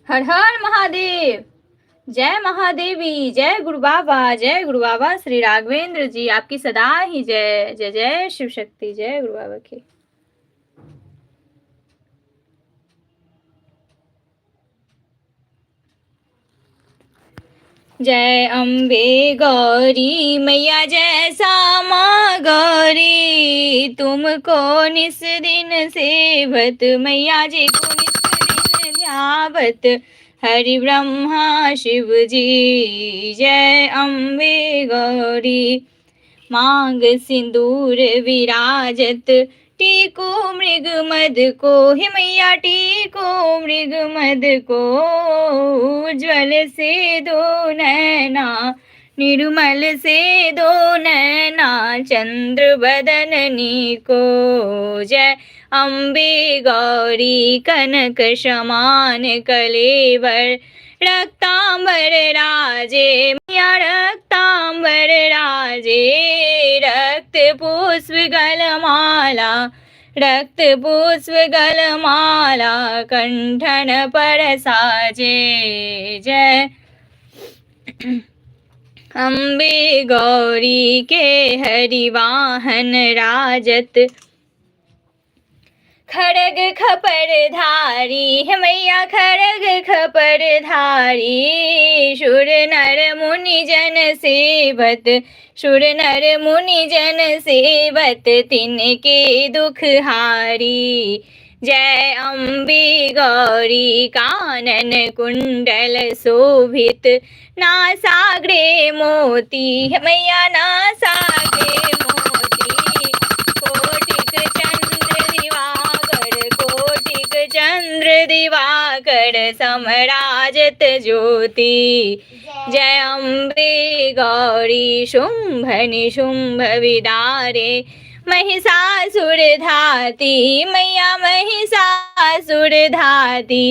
हर हर महादेव। जय महादेवी, जय गुरु बाबा, जय गुरु बाबा श्री राघवेंद्र जी, आपकी सदा ही जय जय जय शिव शक्ति, जय गुरु बाबा की। जय अम्बे गौरी मैया, जय श्यामा गौरी, तुमको निस दिन सेवत मैया जी को निस दिन ध्यावत, हरि ब्रह्मा शिव जी। जय अम्बे गौरी। मांग सिंदूर विराजत, टीको मृग मद को, हे मैया टीको मृग मद को, उज्ज्वल से दो नैना, निर्मल से दो नैना, चंद्र बदननी को। जय अम्बे गौरी, कनक समान कलेवर, रक्तांबर राजे मैया रक्तांबर राजे, रक्त पुष्प गलमाला, रक्त पुष्प गलमाला, कंठन पर साजे। जय अम्बे गौरी के हरिवाहन राजत, खड़ग खपर धारी, हे मैया खड़ग खपर धारी, शुर नर मुनि जन सेवत, शुर नर मुनि जन सेवत, तिनके दुख हारी। जय अम्बे गौरी, कानन कुंडल शोभित, नासाग्रे मोती, हे मैया नासाग्रे मोती, कोटिक चंद्र दिवाकर, कोटिक चंद्र दिवाकर, समराजत ज्योति। जय अम्बे गौरी, शुंभ निशुंभ विदारे, महिषासुर धाती, मैया महिषासुर धाती,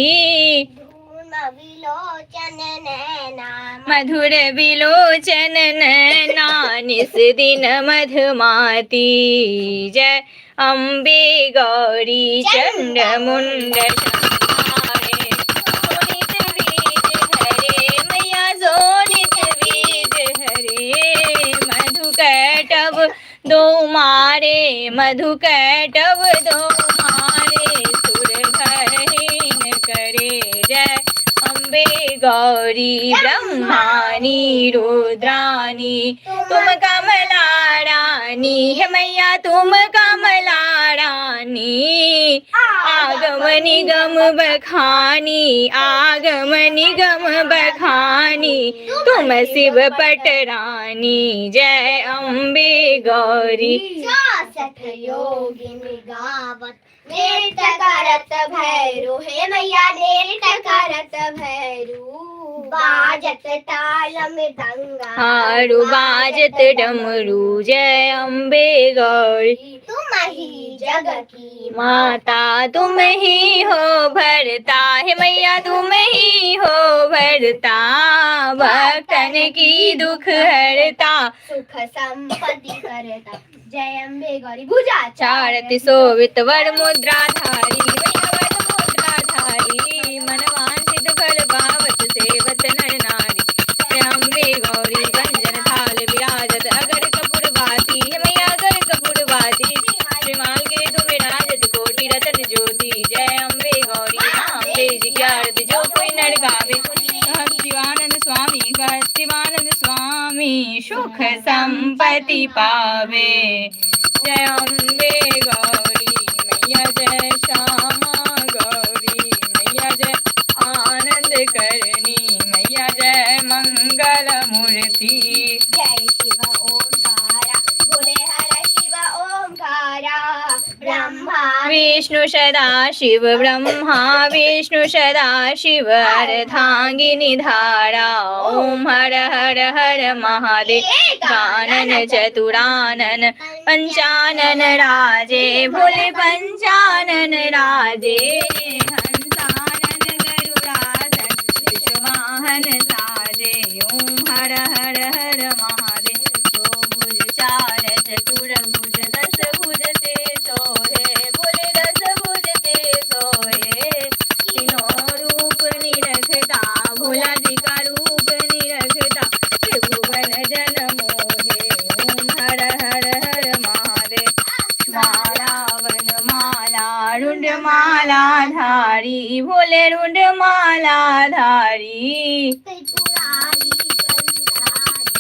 मधुर विलोचन नैना, निस दिन मधुमाती। जय अम्बे गौरी, चंड मुंड शंखारे, शोणित बीज हरे, मैया शोणित बीज हरे, मधुकैटभ दो मारे, मधुकैटभ दो मारे, सुर भरहीन करे। जय अम्बे गौरी, ब्रह्मानी रुद्रानी, तुम कमला रानी, हे मैया तुम कमला रानी, आगम निगम बखानी, आगम निगम बखानी, तुम शिव पटरानी। जय अम्बे गौरी, योगिनी गावत, नृत्य करत भैरू, हे मैया नृत्य करत भैरू, बाजत ताल मृदंगा, हारू बाजत डमरू। जय अम्बे गौरी, तुम ही जग की माता, तुम ही हो भरता, हे मैया तुम ही हो भरता, भक्तन की दुख हरता, सुख संपत्ति करता। जय अम्बे गौरी, भुजा चारति शोभित वर मुद्राधारी, मैया वर मुद्राधारी, मन वांछित फल पावत सेवत नर नारी। जय अम्बे गौरी, गंजन थाल विराजत, अगर कपूर बाती, हे मैया अगर कपूर बाती, श्रीमाल के तुम विराजत, कोटि रतन ज्योति। जय अम्बे गौरी, अम्बे जी की आरती जो कोई नर गावे, शिवानंद स्वामी का शिवानंद स्वामी, सुख संपत्ति पावे। जय अम्बे गौरी मैया, जय श्यामा गौरी मैया, जय आनंद करनी मैया, जय मंगल मूर्ति। जय शिव ओंकारा, बोले हर शिव ओंकारा, ब्रह्मा विष्णु सदा शिव, ब्रह्मा विष्णु सदा शिव, अर्धांगिनी धारा, ओम हर हर हर महादेव, कानन चतुरानन, पंचानन राजे, भोले पंचानन राजे, हंसानन गरुड़ासन, विश्ववाहन साजे, ओम हर हर हर महादेव, दो भुज चार चतुर भुज, दस भुज ते सोहे, भोले दस भुज ते सोहे, तीनों रूप निरख माला धारी भोले रुंड माला धारी त्रिपुरारी कंधारी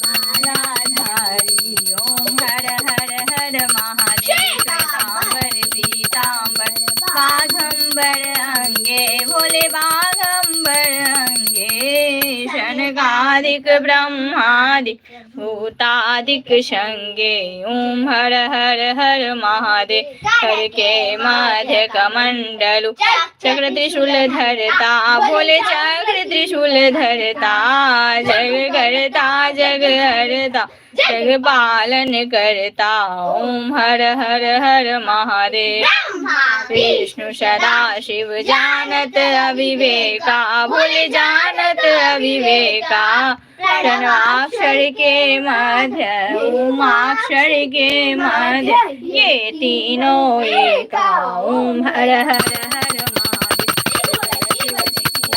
माला धारी ओम हर हर हर महादेव श्वेतांबर पीतांबर बाघंबर अंगे भोले बाघंबर अंगे शनकादिक ब्रह्मादिक भूतादिक शंगे ओम हर हर हर महादेव हर के मध्य कमंडलु चक्र त्रिशूल धरता भोले चक्र त्रिशूल धरता जग करता जग हरता जग पालन करता ओम हर हर हर महादेव विष्णु सदा शिव जानत अविवेका भोले जानत अविवेका प्रणवाक्षर के मध्य उमाक्षर के मध्य ये तीनों एका ओम हर हर हर महादेव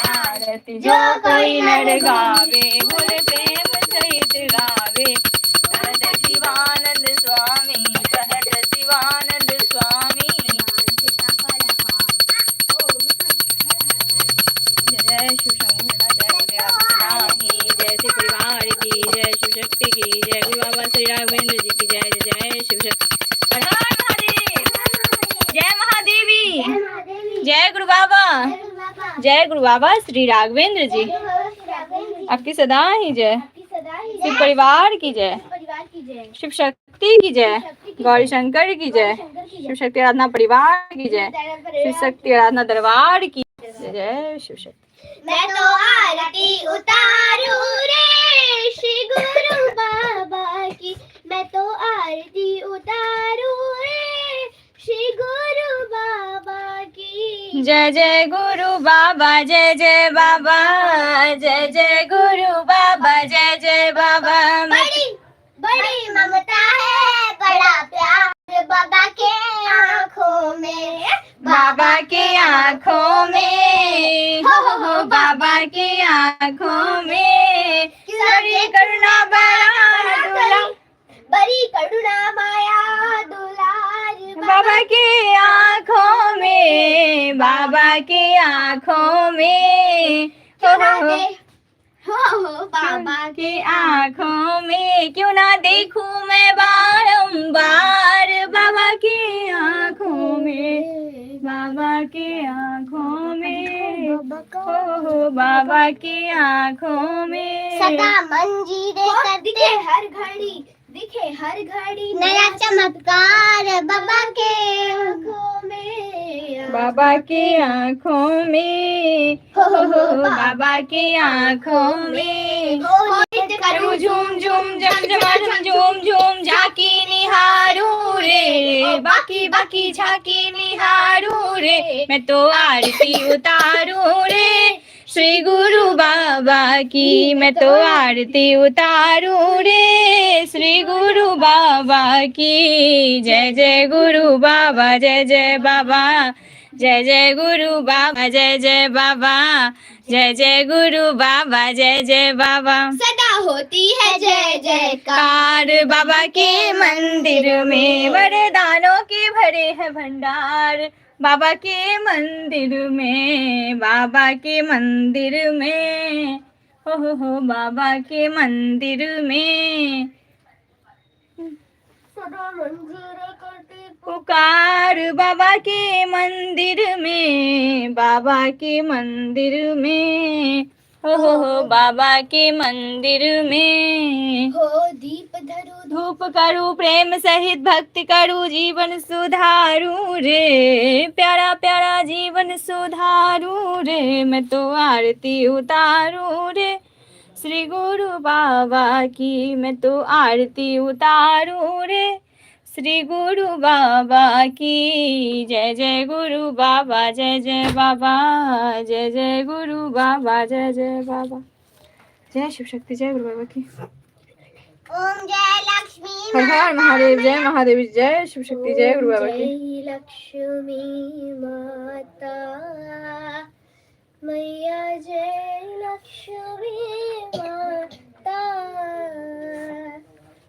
आरती जो कोई नर गावे भोले प्रेम सहित गावे कहत शिवानंद स्वामी कहत शिवानंद स्वामी जय शिव शंकर जय सदाही जय श्री परिवार की जय शिव शक्ति की जय गुरु बाबा श्री राघवेंद्र जी की जय जय शिव शक्ति हर हर महादेव जय महादेवी जय गुरु बाबा जय गुरु बाबा श्री राघवेंद्र जी आपकी सदा ही जय शिव परिवार की जय शिव शक्ति की जय गौरी शंकर की जय शिव शक्ति आराधना परिवार की जय शिव शक्ति आराधना दरबार की जय शिव शक्ति मैं तो आरती उतारू रे श्री गुरु बाबा की मैं तो आरती उतारू रे श्री गुरु बाबा की जय जय गुरु बाबा जय जय बाबा जय जय गुरु बाबा जय जय बाबा बड़ी बड़ी ममता है बड़ा प्यार बाबा के आँखों में बाबा के आँखों में हो बाबा के आँखों में बड़ी करुणा बड़ा दुला बड़ी करुणा माया दुलार बाबा के आँखों में बाबा के आँखों में हो बाबा के आँखों में क्यों ना देखूं मैं बारंबार बाबा के आँखों में बाबा के आँखों में हो बाबा के आँखों में सदा मंजीरे करते हर घड़ी दिखे हर घड़ी नया चमत्कार बाबा के आँखों में बाबा के आँखों में हो बाबा के आँखों में करूँ झूम झूम जम जम झूम झूम झाकी निहारू रे बाकी बाकी झाकी निहारू रे मैं तो आरती उतारू रे श्री गुरु बाबा की मैं तो आरती उतारू रे श्री गुरु बाबा की जय जय गुरु बाबा जय जय बाबा जय जय गुरु बाबा जय जय बाबा जय जय गुरु बाबा जय जय बाबा सदा होती है जय जयकार कार बाबा के मंदिर में वरदानों के भरे हैं भंडार बाबा के मंदिर में बाबा के मंदिर में हो बाबा के मंदिर में सदा मंजीरे करते पुकार बाबा के मंदिर में बाबा के मंदिर में हो बाबा के मंदिर में हो दीप धरू धूप करूं प्रेम सहित भक्ति करूं जीवन सुधारू रे प्यारा प्यारा जीवन सुधारू रे मैं तो आरती उतारू रे श्री गुरु बाबा की मैं तो आरती उतारू रे श्री गुरु बाबा की जय जय गुरु बाबा जय जय बाबा जय जय गुरु बाबा जय जय बाबा जय शिव शक्ति जय गुरु बाबा की ओम जय लक्ष्मी हर हर महादेव जय महादेव जय शिव शक्ति जय गुरु बाबा की जय लक्ष्मी माता मैया जय लक्ष्मी माता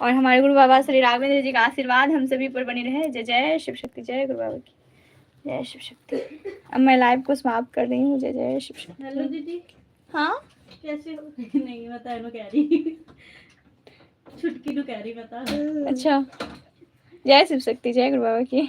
और हमारे गुरु बाबा श्री राघवेंद्र जी का आशीर्वाद हम सभी पर बनी रहे। जय जय शिव शक्ति, जय गुरु बाबा की जय शिव शक्ति। अब मैं लाइव को समाप्त कर रही हूँ। जय जय शिव शक्ति। हेलो दीदी, हाँ कैसे हो? नहीं मैं तो कह रही छुटकी नु कह रही मैं तो। अच्छा, जय शिव शक्ति, जय गुरु बाबा की।